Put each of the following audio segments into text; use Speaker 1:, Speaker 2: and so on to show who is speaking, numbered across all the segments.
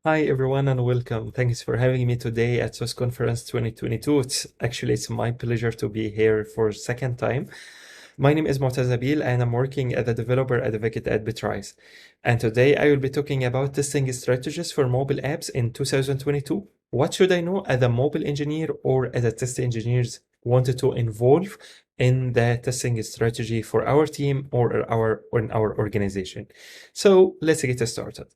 Speaker 1: Hi everyone and welcome. Thanks for having me today at SOS Conference 2022. It's my pleasure to be here for a second time. My name is Moataz Nabil and I'm working as a developer advocate at Bitrise. And today I will be talking about testing strategies for mobile apps in 2022. What should I know as a mobile engineer or as a test engineers wanted to involve in the testing strategy for our team or in our organization. So let's get started.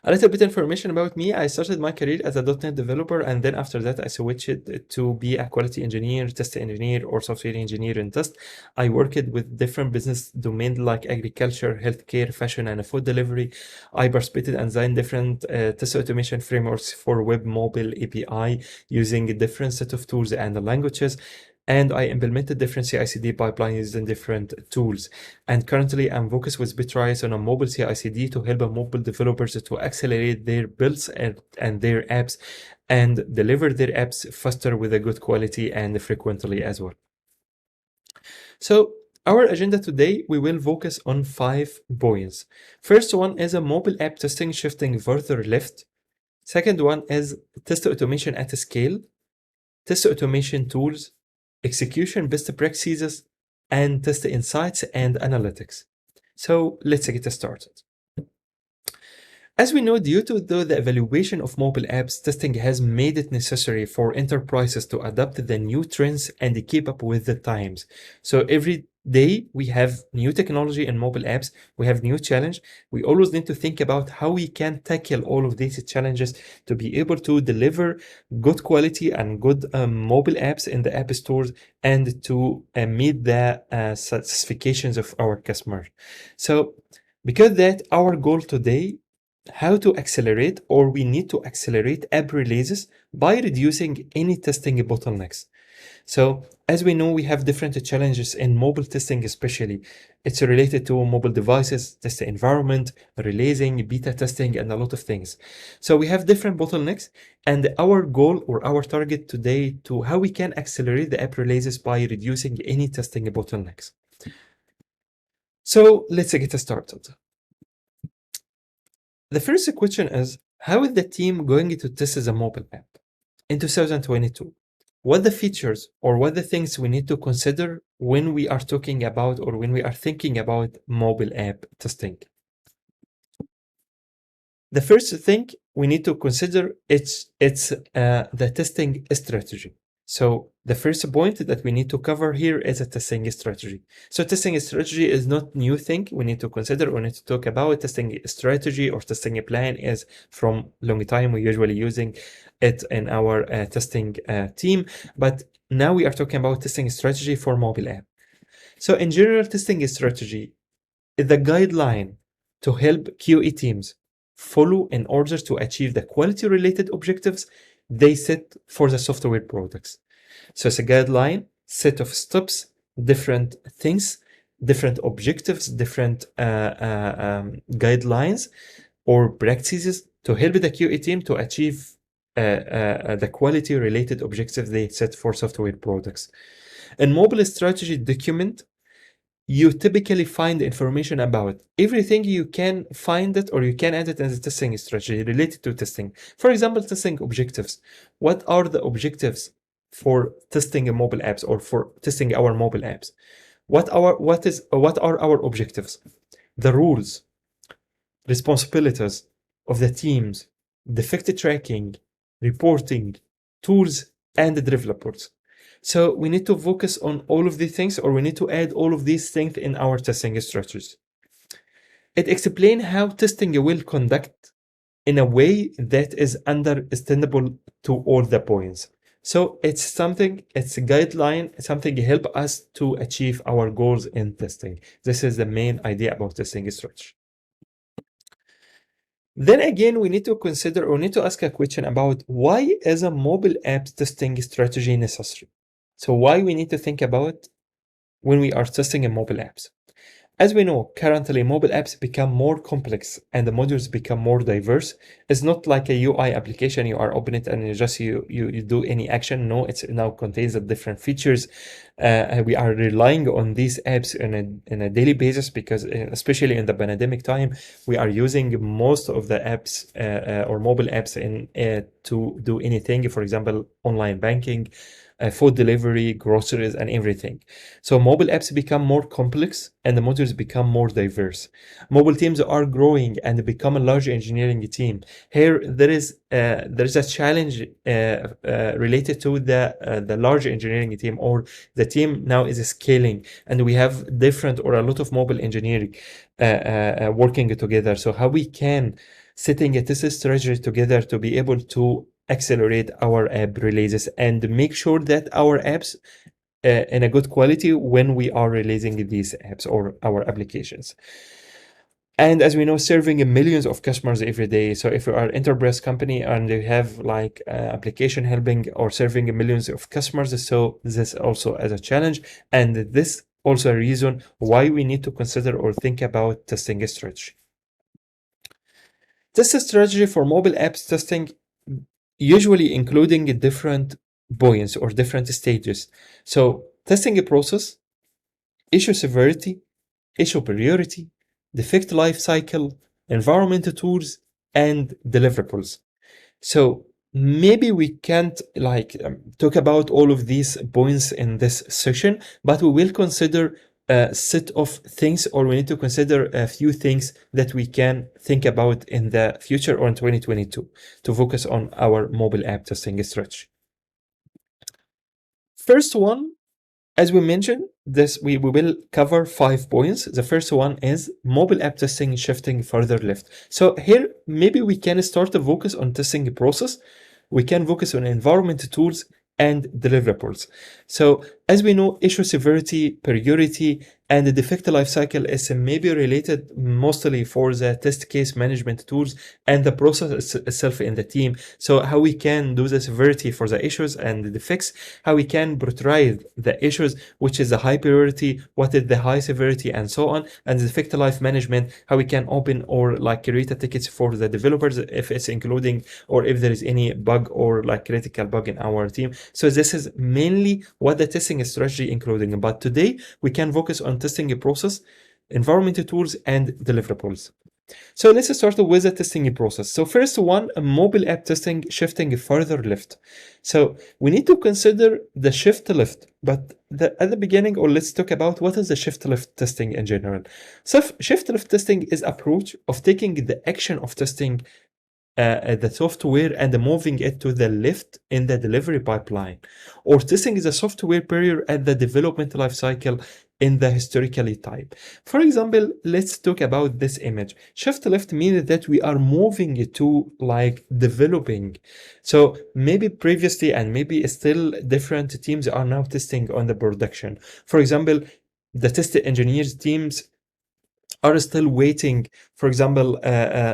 Speaker 1: A little bit information about me. I started my career as a .NET developer, and then after that, I switched to be a quality engineer, test engineer, or software engineer in test. I worked with different business domains like agriculture, healthcare, fashion, and food delivery. I participated and designed different test automation frameworks for web, mobile, API, using a different set of tools and languages. And I implemented different CI/CD pipelines and different tools. And currently, I'm focused with Bitrise on a mobile CI/CD to help mobile developers to accelerate their builds and their apps and deliver their apps faster with a good quality and frequently as well. So our agenda today, we will focus on 5 points. First one is a mobile app testing shifting further left. Second one is test automation at scale, test automation tools, execution best practices, and test insights and analytics. So let's get started. As we know, due to the evaluation of mobile apps, testing has made it necessary for enterprises to adapt the new trends and keep up with the times. So every day we have new technology in mobile apps, we have new challenge. We always need to think about how we can tackle all of these challenges to be able to deliver good quality and good mobile apps in the app stores and to meet the specifications of our customers. So because that, our goal today, how to accelerate, or we need to accelerate app releases by reducing any testing bottlenecks. So as we know, we have different challenges in mobile testing, especially. It's related to mobile devices, test environment, releasing, beta testing, and a lot of things. So we have different bottlenecks, and our goal or our target today to how we can accelerate the app releases by reducing any testing bottlenecks. So let's get started. The first question is, how is the team going to test the mobile app in 2022? What the features or what the things we need to consider when we are talking about or when we are thinking about mobile app testing? The first thing we need to consider it's the testing strategy. So the first point that we need to cover here is a testing strategy. So testing strategy is not new thing we need to consider. We need to talk about testing strategy or testing plan is from long time. We're usually using it in our testing team, but now we are talking about testing strategy for mobile app. So in general, testing strategy is the guideline to help QA teams follow in order to achieve the quality related objectives they set for the software products. So it's a guideline, set of steps, different things, different objectives, different guidelines or practices to help the QA team to achieve the quality related objectives they set for software products. In mobile strategy document, you typically find information about everything you can find it or you can add it in the testing strategy related to testing. For example, testing objectives. What are the objectives for testing a mobile apps or for testing our mobile apps? What are our objectives? The rules, responsibilities of the teams, defect tracking, reporting, tools, and the developers. So we need to focus on all of these things, or we need to add all of these things in our testing strategies. It explains how testing will conduct in a way that is understandable to all the points. So it's a guideline, something to help us to achieve our goals in testing. This is the main idea about testing strategy. Then again, we need to consider or need to ask a question about why is a mobile app testing strategy necessary? So why we need to think about when we are testing in mobile apps? As we know, currently mobile apps become more complex and the modules become more diverse. It's not like a UI application, you are open it and you do any action. No, it now contains the different features. We are relying on these apps in a daily basis because especially in the pandemic time, we are using most of the apps or mobile apps to do anything. For example, online banking, food delivery, groceries, and everything. So mobile apps become more complex and the modules become more diverse. Mobile teams are growing and become a large engineering team. Here there is a challenge related to the large engineering team, or the team now is scaling, and we have different or a lot of mobile engineering working together. So how we can setting a test strategy together to be able to accelerate our app releases and make sure that our apps in a good quality when we are releasing these apps or our applications. And as we know, serving millions of customers every day. So if you are an enterprise company and you have like application helping or serving millions of customers, so this also as a challenge. And this also a reason why we need to consider or think about testing strategy. Test strategy for mobile apps testing usually including different points or different stages. So testing a process, issue severity, issue priority, defect life cycle, environment tools, and deliverables. So maybe we can't talk about all of these points in this session, but we will consider a set of things, or we need to consider a few things that we can think about in the future or in 2022 to focus on our mobile app testing strategy. First one, as we mentioned, we will cover 5 points. The first one is mobile app testing shifting further left. So here, maybe we can start to focus on testing the process. We can focus on environment tools and deliverables. So as we know, issue severity, priority, and the defect lifecycle is maybe related mostly for the test case management tools and the process itself in the team. So how we can do the severity for the issues and the defects, how we can prioritize the issues, which is the high priority, what is the high severity, and so on, and the defect life management, how we can open or like create a tickets for the developers if it's including or if there is any bug or like critical bug in our team. So this is mainly what the testing strategy including. But today we can focus on testing a process, environment tools, and deliverables. So let's start with the testing process. So first one, a mobile app testing shifting further left. So we need to consider the shift left, but at the beginning, or let's talk about what is the shift left testing in general. So shift left testing is approach of taking the action of testing the software and moving it to the left in the delivery pipeline, or testing the software period at the development lifecycle in the historically type. For example, let's talk about this image. Shift left means that we are moving to like developing. So maybe previously and maybe still different teams are now testing on the production. For example, the test engineers teams are still waiting, for example,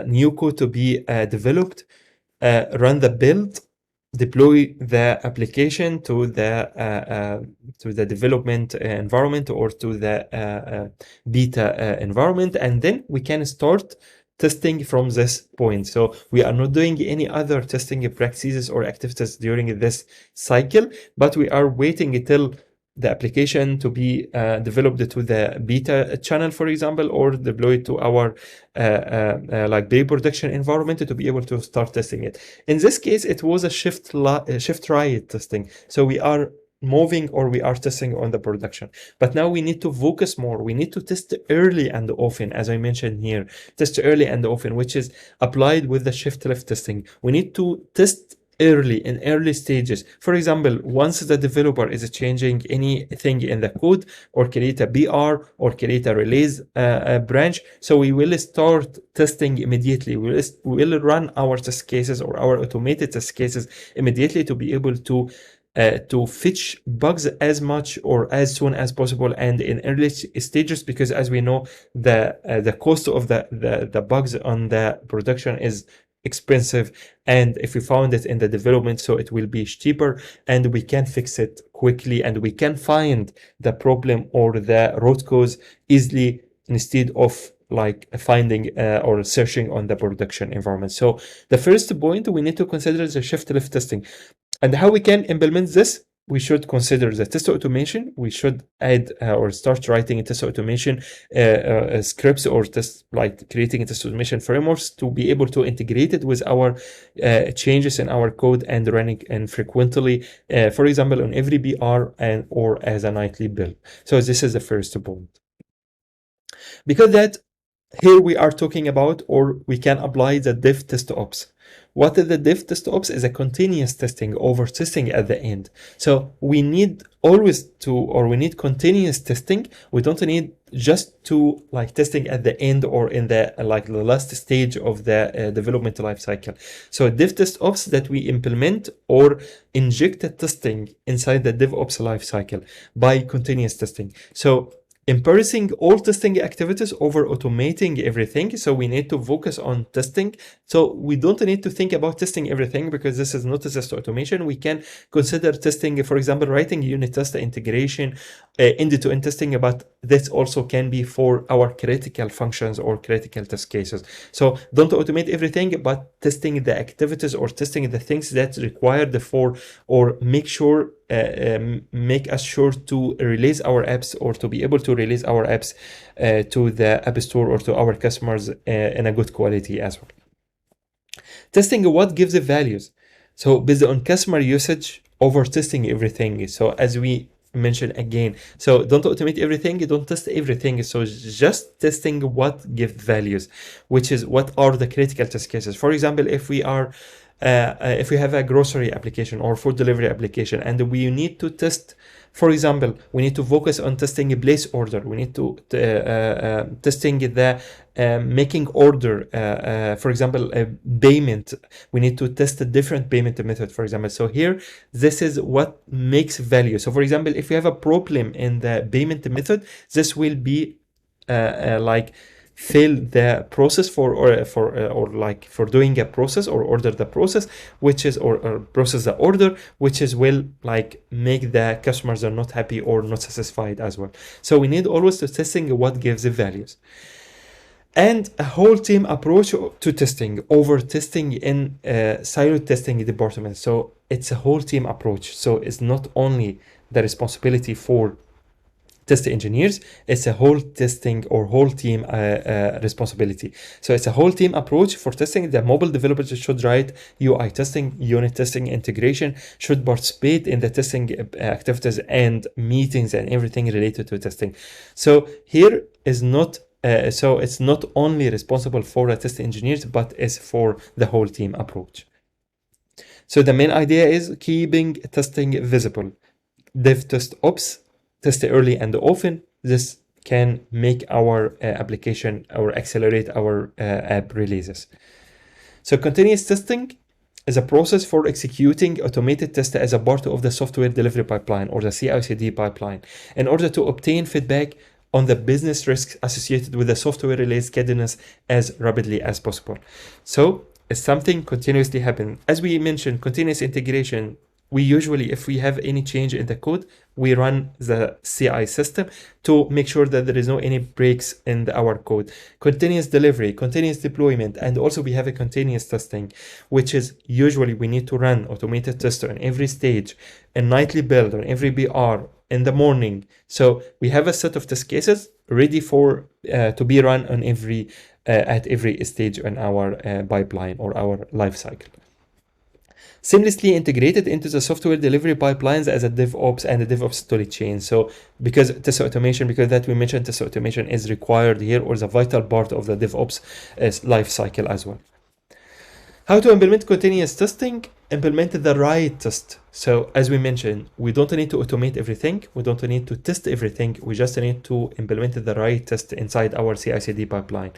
Speaker 1: new code to be developed, run the build, deploy the application to the development environment or to the beta environment, and then we can start testing from this point. So we are not doing any other testing practices or activities during this cycle, but we are waiting until the application to be developed to the beta channel, for example, or deployed to our like pre-production environment to be able to start testing it. In this case, it was a shift right testing. So we are moving or we are testing on the production. But now we need to focus more. We need to test early and often, as I mentioned here, test early and often, which is applied with the shift left testing. We need to test early in early stages. For example, once the developer is changing anything in the code or create a BR or create a release branch, so we will start testing immediately. We will run our test cases or our automated test cases immediately to be able to fetch bugs as much or as soon as possible and in early stages, because as we know, the cost of the bugs on the production is expensive, and if we found it in the development, so it will be cheaper and we can fix it quickly and we can find the problem or the root cause easily instead of like finding or searching on the production environment. So the first point, we need to consider the shift left testing. And how we can implement this, we should consider the test automation. We should add or start writing test automation scripts, or test, like creating test automation frameworks to be able to integrate it with our changes in our code and running infrequently, for example, on every BR and or as a nightly build. So this is the first point. Because that here we are talking about, or we can apply the dev test ops. What is the dev test ops? Is a continuous testing over testing at the end. So we need always to, or we need continuous testing. We don't need just to like testing at the end or in the like the last stage of the development life cycle. So dev test ops that we implement or inject the testing inside the DevOps life cycle by continuous testing. So embracing all testing activities over automating everything. So we need to focus on testing. So we don't need to think about testing everything, because this is not a test automation. We can consider testing, for example, writing unit test integration, end-to-end testing, but this also can be for our critical functions or critical test cases. So don't automate everything, but testing the activities or testing the things that's required for, or make us sure to release our apps, or to be able to release our apps to the App Store or to our customers in a good quality as well. Testing what gives the values. So based on customer usage over testing everything. So as we mentioned again, so don't automate everything, don't test everything. So just testing what gives values, which is what are the critical test cases. For example, if we have a grocery application or food delivery application, and we need to test, for example, we need to focus on testing a place order. We need to testing the making order, for example, a payment. We need to test a different payment method, for example. So here, this is what makes value. So for example, if we have a problem in the payment method, this will be like fail the process for doing a process or order the process, which is or process the order, which is will like make the customers are not happy or not satisfied as well. So we need always to testing what gives the values. And a whole team approach to testing over testing in siloed testing department. So it's a whole team approach. So it's not only the responsibility for test engineers, it's a whole testing or whole team responsibility. So it's a whole team approach for testing. The mobile developers should write UI testing, unit testing, integration, should participate in the testing activities and meetings and everything related to testing. So here is not so it's not only responsible for the test engineers, but is for the whole team approach. So the main idea is keeping testing visible. Dev test ops, test early and often. This can make our application or accelerate our app releases. So continuous testing is a process for executing automated tests as a part of the software delivery pipeline or the CI/CD pipeline in order to obtain feedback on the business risks associated with the software release cadence as rapidly as possible. So it's something continuously happen. As we mentioned, continuous integration, we usually, if we have any change in the code, we run the CI system to make sure that there is no any breaks in our code. Continuous delivery, continuous deployment, and also we have a continuous testing, which is usually we need to run automated tester on every stage, a nightly build on every BR in the morning. So we have a set of test cases ready for to be run on every at every stage in our pipeline or our life cycle. Seamlessly integrated into the software delivery pipelines as a DevOps and a DevOps story chain. So because test automation, because that we mentioned test automation is required here, or is a vital part of the DevOps life cycle as well. How to implement continuous testing? Implement the right test. So as we mentioned, we don't need to automate everything. We don't need to test everything. We just need to implement the right test inside our CI/CD pipeline.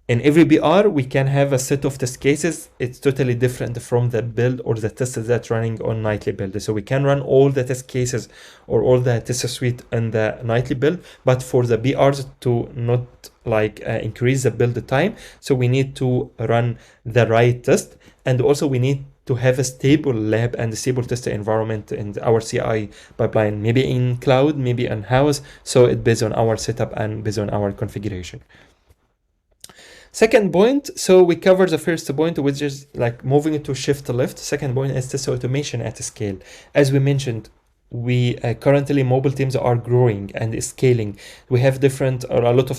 Speaker 1: In every BR, we can have a set of test cases. It's totally different from the build or the test that's running on nightly build. So we can run all the test cases or all the test suite in the nightly build, but for the BRs to not like increase the build time, so we need to run the right test. And also we need to have a stable lab and a stable test environment in our CI pipeline, maybe in cloud, maybe in house. So it based on our setup and based on our configuration. Second point, so we cover the first point, which is like moving to shift left. Second point is test automation at scale. As we mentioned, we currently mobile teams are growing and scaling. We have different or a lot of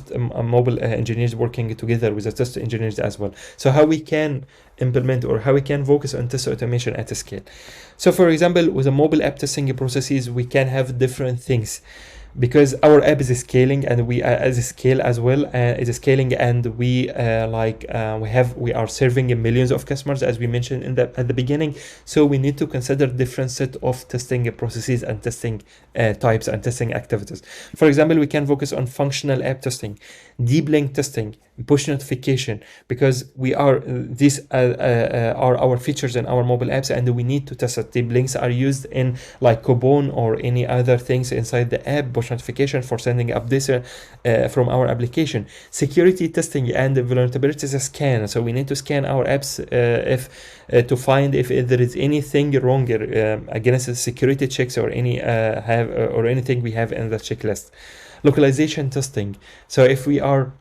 Speaker 1: mobile engineers working together with the test engineers as well. So how we can implement or how we can focus on test automation at scale. So for example, with the mobile app testing processes, we can have different things, because our app is scaling and we as scale as well is scaling, and we are serving millions of customers, as we mentioned at the beginning. So we need to consider different set of testing processes and testing types and testing activities. For example, we can focus on functional app testing, deep link testing, push notification, because these are our features in our mobile apps, and we need to test it. Deep links are used in like Coupon or any other things inside the app. Push notification for sending updates from our application. Security testing and vulnerabilities scan. So we need to scan our apps to find if there is anything wrong against the security checks or anything we have in the checklist. Localization testing. So if we are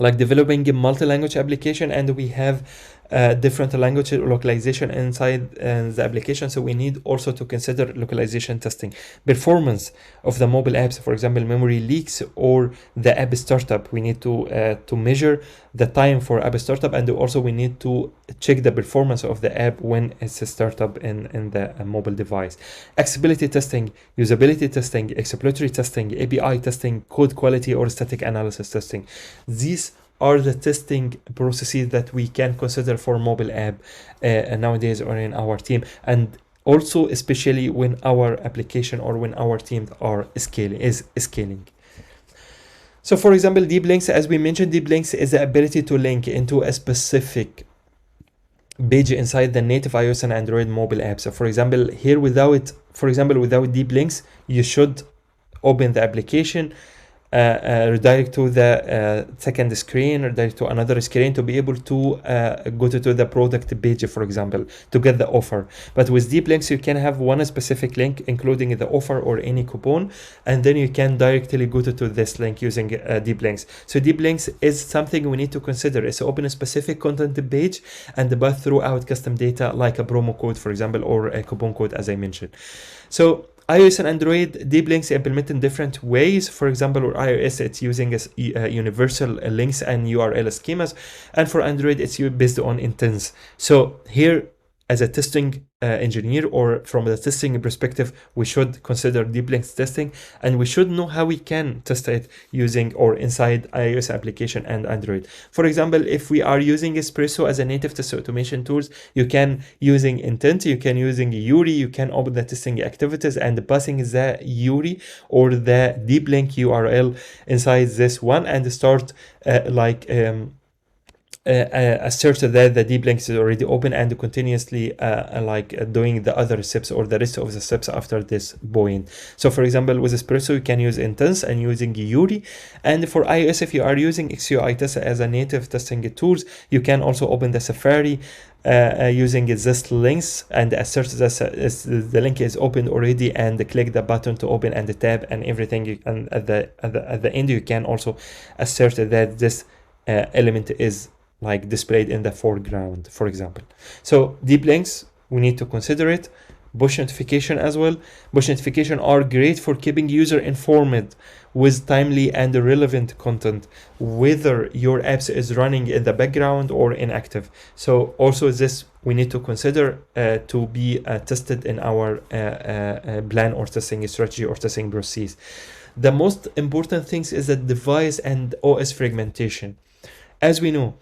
Speaker 1: like developing a multi-language application and we have different language localization inside the application, so we need also to consider localization testing. Performance of the mobile apps, for example, memory leaks or the app startup, we need to measure the time for app startup, and also we need to check the performance of the app when it's a startup in the mobile device. Accessibility testing, usability testing, exploratory testing, API testing, code quality or static analysis testing. These are the testing processes that we can consider for mobile app nowadays or in our team, and also especially when our application or when our team is scaling. So for example, deep links, as we mentioned, deep links is the ability to link into a specific page inside the native iOS and Android mobile app. So for example, here without deep links, you should open the application, redirect to the second screen, redirect to another screen to be able to go to the product page, for example, to get the offer. But with deep links, you can have one specific link, including the offer or any coupon, and then you can directly go to this link using deep links. So deep links is something we need to consider. It's open a specific content page and pass throughout custom data like a promo code, for example, or a coupon code, as I mentioned. So iOS and Android deep links implement in different ways. For example, for iOS, it's using universal links and URL schemas, and for Android, it's based on intents. So here, as a testing engineer, or from the testing perspective, we should consider deep links testing, and we should know how we can test it using or inside iOS application and Android. For example, if we are using Espresso as a native test automation tools, you can using intent, you can using URI, you can open the testing activities and passing the URI or the deep link URL inside this one and start assert that the deep link is already open and continuously doing the other steps or the rest of the steps after this point. So for example, with Espresso, you can use Intense and using Yuri. And for iOS, if you are using XUI Test as a native testing tools, you can also open the Safari using this links and assert that the link is open already, and click the button to open and the tab and everything. And at the end, you can also assert that this element is like displayed in the foreground, for example. So deep links, we need to consider it. Push notification as well. Push notification are great for keeping user informed with timely and relevant content, whether your apps is running in the background or inactive. So also this we need to consider to be tested in our plan or testing strategy or testing process. The most important things is the device and OS fragmentation. As we know,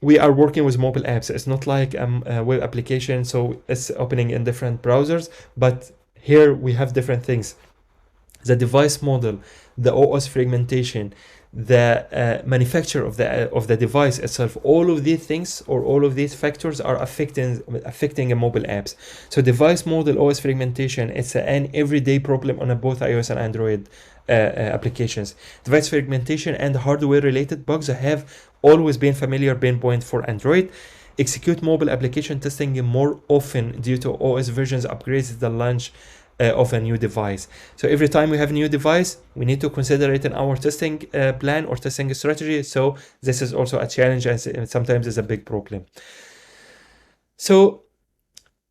Speaker 1: we are working with mobile apps. It's not like a web application, so it's opening in different browsers, but here we have different things. The device model, the OS fragmentation, the manufacture of the device itself, all of these things or all of these factors are affecting mobile apps. So device model, OS fragmentation, it's an everyday problem on both iOS and Android applications. Device fragmentation and hardware related bugs have always been familiar pain point for Android. execute mobile application testing more often due to OS versions upgrades the launch of a new device. So every time we have a new device, we need to consider it in our testing plan or testing strategy. So this is also a challenge and sometimes is a big problem. So,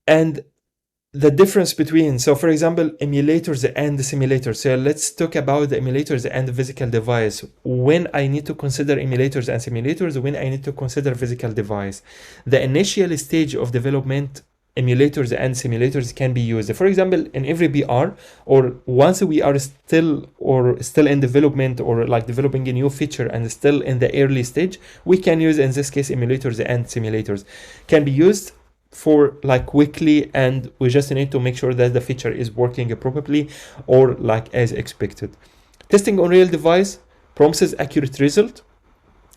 Speaker 1: and the difference between, so for example, emulators and the simulators. So let's talk about the emulators and the physical device. When I need to consider emulators and simulators, when I need to consider physical device. The initial stage of development, emulators and simulators can be used. For example, in every BR, or once we are still in development or like developing a new feature and still in the early stage, we can use, in this case, emulators and simulators can be used for like quickly, and we just need to make sure that the feature is working properly or like as expected. Testing on real device promises accurate result,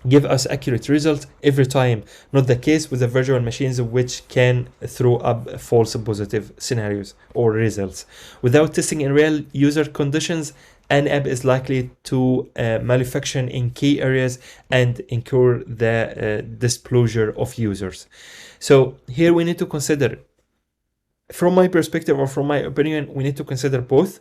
Speaker 1: give us accurate results every time, not the case with the virtual machines which can throw up false positive scenarios or results. Without testing in real user conditions, an app is likely to malfunction in key areas and incur the displeasure of users. So here we need to consider, from my perspective or from my opinion, we need to consider both,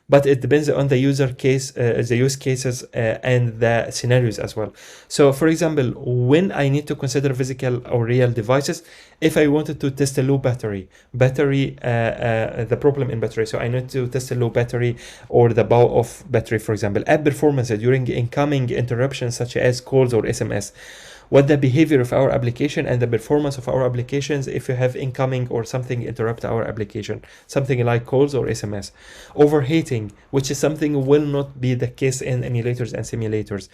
Speaker 1: but it depends on the user case, the use cases and the scenarios as well. So for example, when I need to consider physical or real devices, if I wanted to test a low battery, the problem in battery, so I need to test a low battery or the bow of battery, for example, app performance during incoming interruptions such as calls or SMS. What the behavior of our application and the performance of our applications if you have incoming or something interrupt our application, something like calls or SMS. Overheating, which is something will not be the case in emulators and simulators.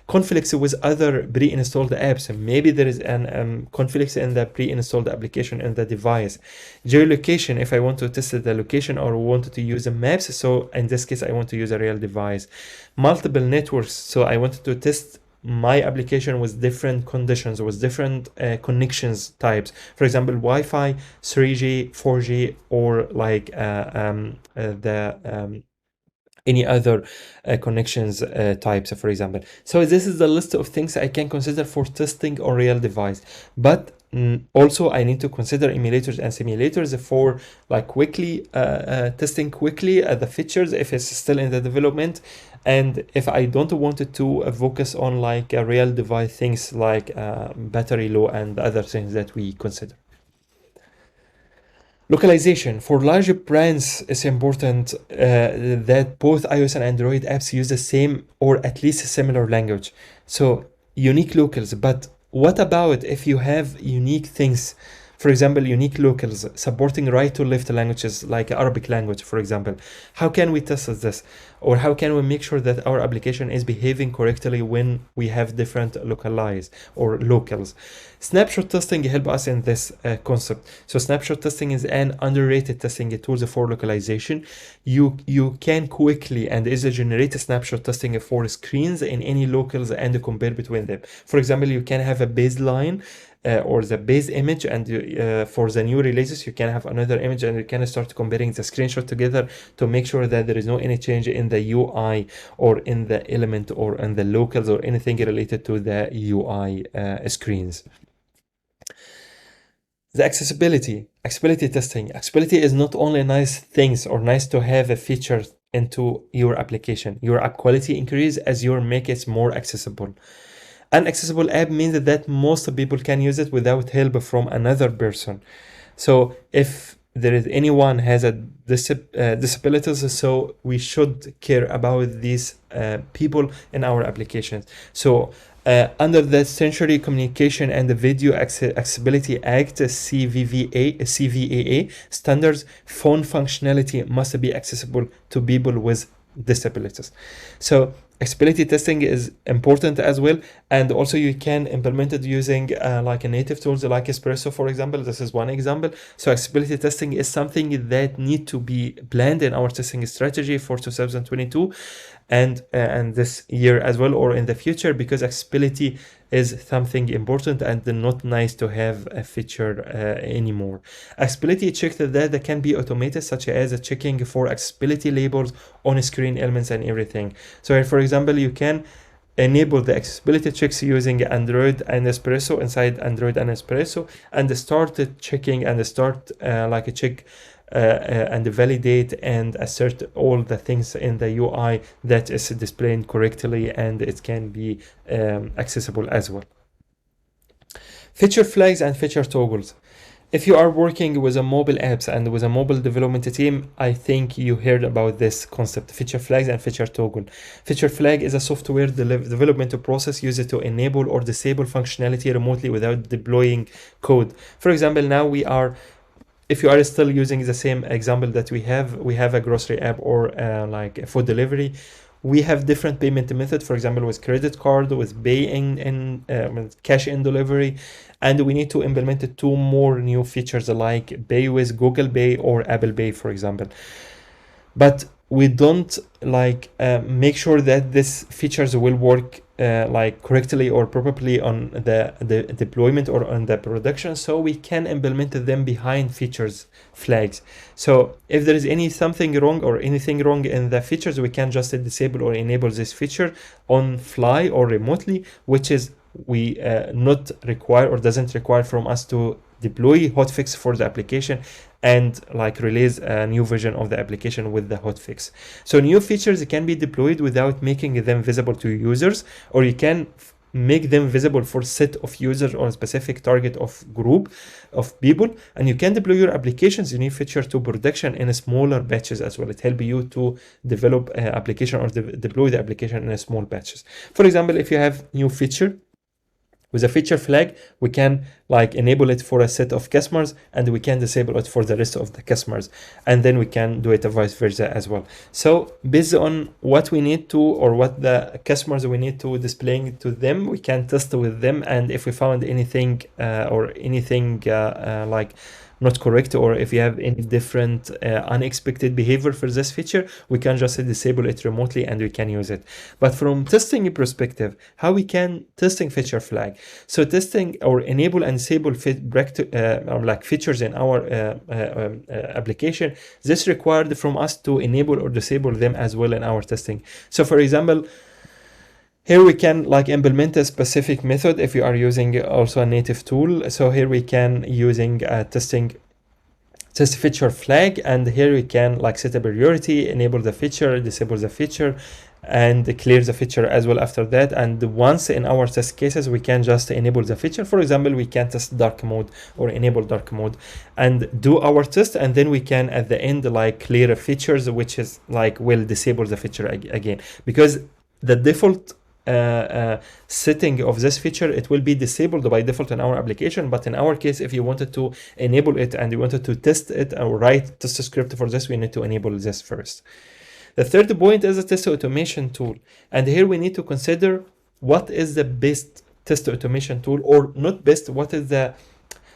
Speaker 1: Conflicts with other pre-installed apps. Maybe there is an conflicts in the pre-installed application and the device. Geolocation, if I want to test the location or wanted to use a maps, so in this case I want to use a real device. Multiple networks, so I wanted to test my application with different conditions, with different connections types. For example, Wi-Fi, 3G, 4G, or like any other connections types, for example. So this is the list of things I can consider for testing on real device. But also I need to consider emulators and simulators for like quickly testing quickly the features if it's still in the development, and if I don't want it to focus on like a real device things like battery low and other things that we consider. Localization. For larger brands, it's important that both iOS and Android apps use the same or at least a similar language. So unique locals, but what about if you have unique things? For example, unique locals supporting right to left languages like Arabic language, for example. How can we test this? Or how can we make sure that our application is behaving correctly when we have different localized or locals? Snapshot testing help us in this concept. So snapshot testing is an underrated testing tool for localization. You can quickly and easily generate a snapshot testing for screens in any locals and compare between them. For example, you can have a baseline or the base image, and for the new releases you can have another image, and you can start comparing the screenshot together to make sure that there is no any change in the UI or in the element or in the locals or anything related to the UI screens. The accessibility testing. Accessibility is not only nice things or nice to have a feature into your application. Your app quality increase as you make it more accessible. An accessible app means that most people can use it without help from another person. So if there is anyone has a disabilities, so we should care about these people in our applications. So under the Century Communication and the Video Accessibility Act, CVAA standards, phone functionality must be accessible to people with disabilities. So accessibility testing is important as well, and also you can implement it using like a native tools like Espresso, for example. This is one example. So accessibility testing is something that need to be planned in our testing strategy for 2022 and this year as well, or in the future, because accessibility is something important and not nice to have a feature anymore. Accessibility check that can be automated, such as checking for accessibility labels on screen elements and everything. So for example, you can enable the accessibility checks using Android and Espresso inside Android and Espresso, and start checking and start like a check and validate and assert all the things in the UI that is displayed correctly, and it can be accessible as well. Feature flags and feature toggles. If you are working with a mobile apps and with a mobile development team, I think you heard about this concept, feature flags and feature toggle. Feature flag is a software development process used to enable or disable functionality remotely without deploying code. For example, now if you are still using the same example that we have a grocery app or like a food delivery. We have different payment methods, for example, with credit card, with paying in cash in delivery, and we need to implement 2 more new features like pay with Google Pay or Apple Pay, for example. But we don't make sure that these features will work correctly or properly on the deployment or on the production, so we can implement them behind features flags. So if there is something wrong or anything wrong in the features, we can just disable or enable this feature on fly or remotely, which is we not require or doesn't require from us to deploy hotfix for the application and release a new version of the application with the hotfix. So new features can be deployed without making them visible to users, or you can make them visible for set of users or a specific target of group of people, and you can deploy your application's new feature to production in smaller batches as well. It helps you to develop an application or deploy the application in small batches. For example, if you have new feature with a feature flag, we can enable it for a set of customers, and we can disable it for the rest of the customers, and then we can do it vice versa as well. So based on what we need to, or what the customers we need to display to them, we can test with them, and if we found anything not correct, or if you have any different unexpected behavior for this feature, we can just disable it remotely and we can use it. But from testing perspective, how we can testing feature flag? So testing or enable and disable features in our application, this required from us to enable or disable them as well in our testing. So for example, here we can implement a specific method if you are using also a native tool. So here we can using test feature flag, and here we can set a priority, enable the feature, disable the feature, and clear the feature as well after that. And once in our test cases, we can just enable the feature. For example, we can test dark mode or enable dark mode and do our test, and then we can at the end clear features, which is will disable the feature again, because the default setting of this feature, it will be disabled by default in our application. But in our case, if you wanted to enable it and you wanted to test it or write test script for this, we need to enable this first. The third point is a test automation tool, and here we need to consider what is the best test automation tool, or not best, what is the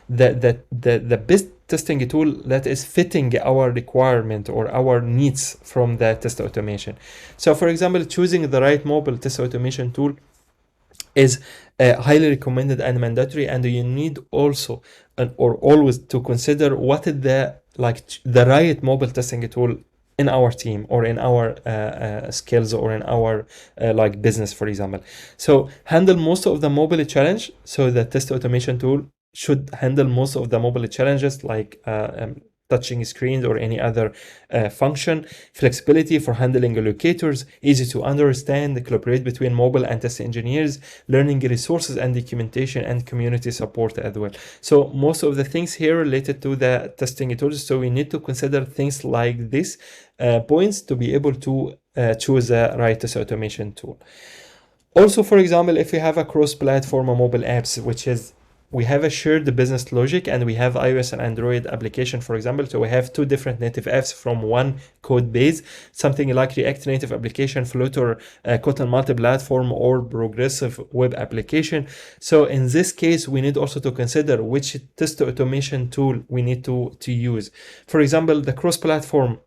Speaker 1: best testing tool that is fitting our requirement or our needs from the test automation. So for example, choosing the right mobile test automation tool is highly recommended and mandatory, and you need also or always to consider what is the right mobile testing tool in our team or in our skills or in our business, for example. So handle most of the mobile challenge. So the test automation tool should handle most of the mobile challenges touching screens or any other function, flexibility for handling locators, easy to understand, collaborate between mobile and test engineers, learning resources and documentation, and community support as well. So most of the things here related to the testing tools. So we need to consider things like this points to be able to choose the right test automation tool. Also, for example, if we have a cross-platform mobile apps, which is we have a shared business logic, and we have iOS and Android application, for example. So we have 2 different native apps from one code base, something like React Native application, Flutter, Kotlin multi-platform, or progressive web application. So in this case, we need also to consider which test automation tool we need to use. For example, the cross-platform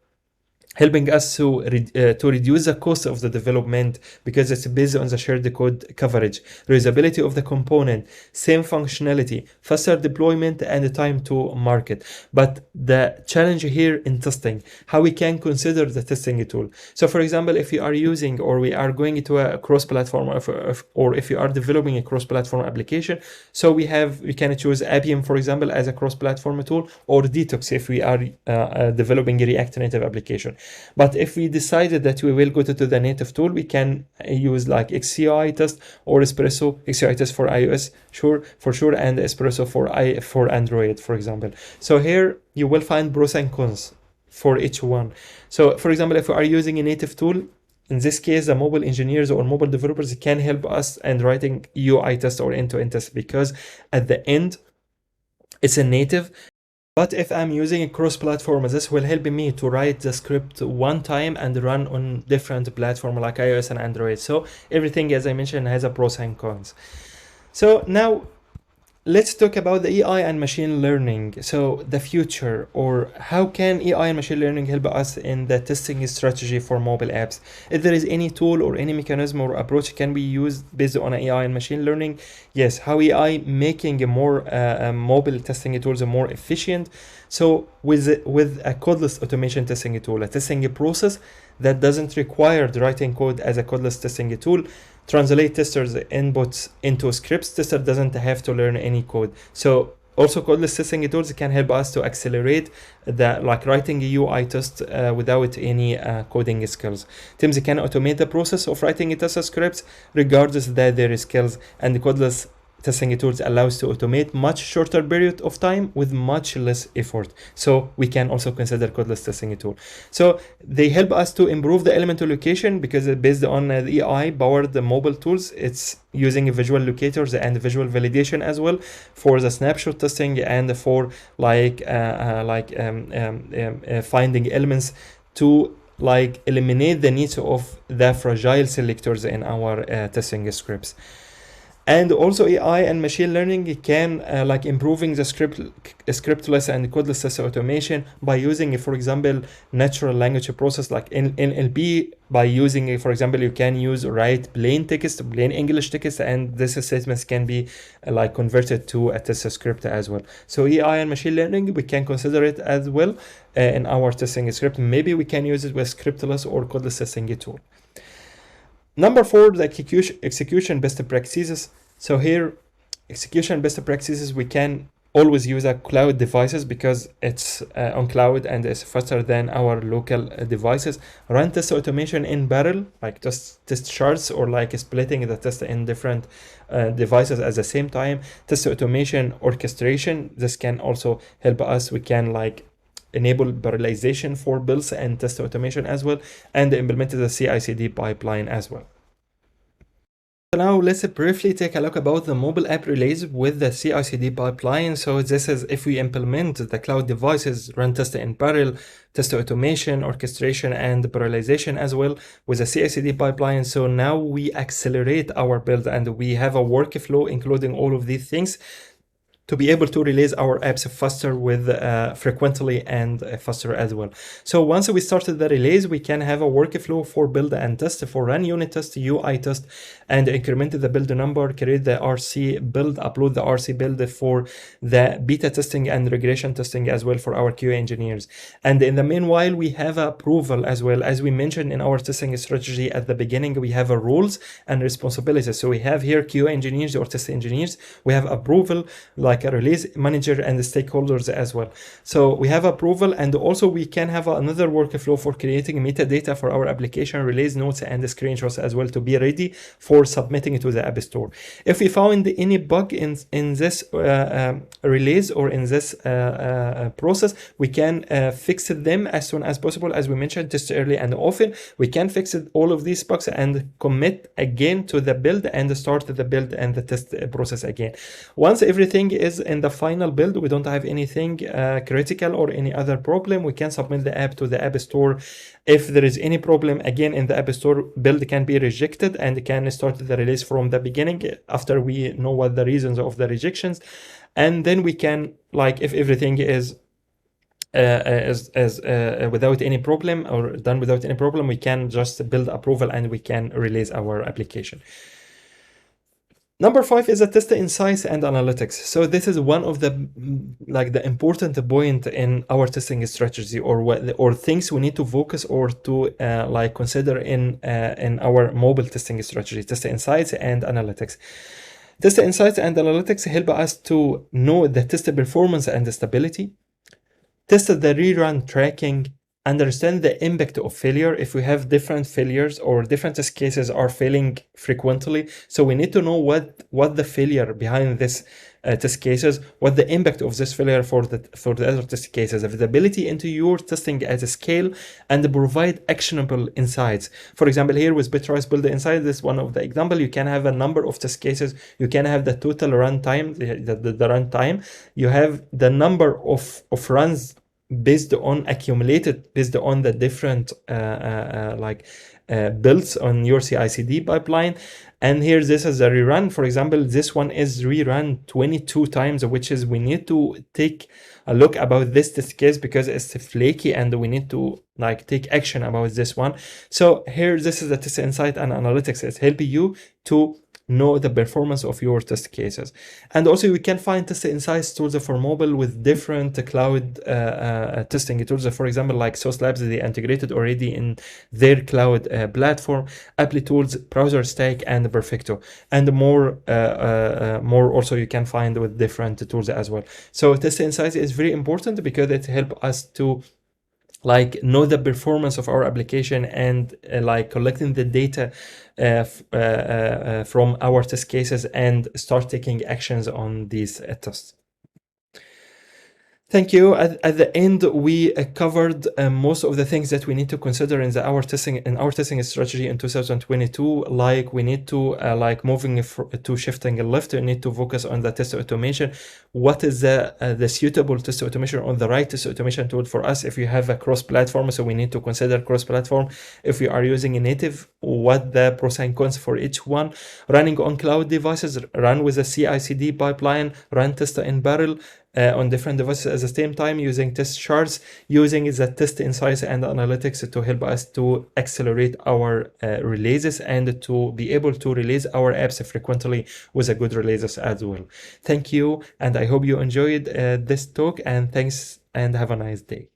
Speaker 1: helping us to reduce the cost of the development because it's based on the shared code coverage, reusability of the component, same functionality, faster deployment, and time to market. But the challenge here in testing, how we can consider the testing tool. So for example, if you are using or we are going to a cross-platform or if you are developing a cross-platform application, so we can choose Appium, for example, as a cross-platform tool, or Detox if we are developing a React Native application. But if we decided that we will go to the native tool, we can use like XCI test or Espresso, XCI test for iOS, for sure, and Espresso for Android, for example. So here you will find pros and cons for each one. So for example, if we are using a native tool, in this case, the mobile engineers or mobile developers can help us and writing UI test or end-to-end test, because at the end, it's a native. But if I'm using a cross-platform, this will help me to write the script one time and run on different platforms like iOS and Android. So everything, as I mentioned, has a pros and cons. So now let's talk about the AI and machine learning. So the future, or how can AI and machine learning help us in the testing strategy for mobile apps? If there is any tool or any mechanism or approach can be used based on AI and machine learning, yes. How AI making a more mobile testing tools more efficient? So with a codeless automation testing tool, a testing process that doesn't require writing code as a codeless testing tool, translate testers inputs into scripts. Tester doesn't have to learn any code. So also codeless testing tools can help us to accelerate the writing a UI test without any coding skills. Teams can automate the process of writing a test scripts regardless of their skills, and the codeless testing tools allows to automate much shorter period of time with much less effort. So we can also consider codeless testing tool. So they help us to improve the element location because it's based on the AI powered mobile tools. It's using visual locators and visual validation as well for the snapshot testing and for finding elements to eliminate the needs of the fragile selectors in our testing scripts. And also AI and machine learning can improving the scriptless and codeless test automation by using, for example, natural language process like NLP. By using, for example, you can write plain English text, and this statements can be converted to a test script as well. So AI and machine learning, we can consider it as well in our testing script. Maybe we can use it with scriptless or codeless testing tool. Number 4, the execution best practices. So here, execution best practices, we can always use a cloud devices because it's on cloud and it's faster than our local devices. Run test automation in parallel, like just test charts or splitting the test in different devices at the same time. Test automation orchestration, this can also help us. We can enable parallelization for builds and test automation as well, and implemented the CI/CD pipeline as well. So now let's briefly take a look about the mobile app release with the CI/CD pipeline. So this is if we implement the cloud devices, run test in parallel, test automation, orchestration, and parallelization as well with the CI/CD pipeline. So now we accelerate our build and we have a workflow including all of these things to be able to release our apps faster with frequently and faster as well. So once we started the release, we can have a workflow for build and test, for run unit test, UI test, and increment the build number, create the RC build, upload the RC build for the beta testing and regression testing as well for our QA engineers. And in the meanwhile, we have approval as well. As we mentioned in our testing strategy at the beginning, we have roles and responsibilities. So we have here QA engineers or test engineers. We have approval, like a release manager and the stakeholders as well. So we have approval, and also we can have another workflow for creating metadata for our application release notes and the screenshots as well to be ready for submitting it to the App Store. If we found any bug in this release or in this process, we can fix them as soon as possible. As we mentioned, test early and often. We can fix all of these bugs and commit again to the build and start the build and the test process again. Once everything is in the final build, we don't have anything critical or any other problem, we can submit the app to the App Store. If there is any problem again in the App Store, build can be rejected and can start the release from the beginning after we know what the reasons of the rejections. And then we can, if everything is without any problem, or done without any problem, we can just build approval and we can release our application. Number 5 is a test insights and analytics. So this is one of the the important point in our testing strategy, or things we need to focus or to consider in our mobile testing strategy. Test insights and analytics. Test insights and analytics help us to know the test performance and stability, test the rerun tracking, understand the impact of failure if we have different failures or different test cases are failing frequently. So we need to know what the failure behind this test cases, what the impact of this failure for the other test cases, visibility into your testing at a scale, and provide actionable insights. For example, here with Bitrise Build Insight, this is one of the example. You can have a number of test cases. You can have the total runtime, the runtime. You have the number of runs based on accumulated based on the different builds on your CI/CD pipeline. And here this is a rerun. For example, this one is rerun 22 times, which is we need to take a look about this test case because it's flaky and we need to take action about this one. So here, this is the test insight and analytics. It's helping you to know the performance of your test cases. And also you can find test insights tools for mobile with different cloud testing tools. For example, like Sauce Labs, they integrated already in their cloud platform, Applicatio, Browser Stack, and Perfecto, and more also you can find with different tools as well. So test insights is very important because it helps us to know the performance of our application and collecting the data from our test cases and start taking actions on these tests. Thank you. At the end, we covered most of the things that we need to consider in our testing strategy in 2022. We need to moving to shifting left. We need to focus on the test automation. What is the suitable test automation or the right test automation tool for us? If you have a cross-platform, so we need to consider cross-platform. If we are using a native, what the pros and cons for each one. Running on cloud devices, run with a CI/CD pipeline, run test in parallel. On different devices at the same time, using test charts, using the test insights and analytics to help us to accelerate our releases and to be able to release our apps frequently with a good releases as well. Thank you, and I hope you enjoyed this talk, and thanks and have a nice day.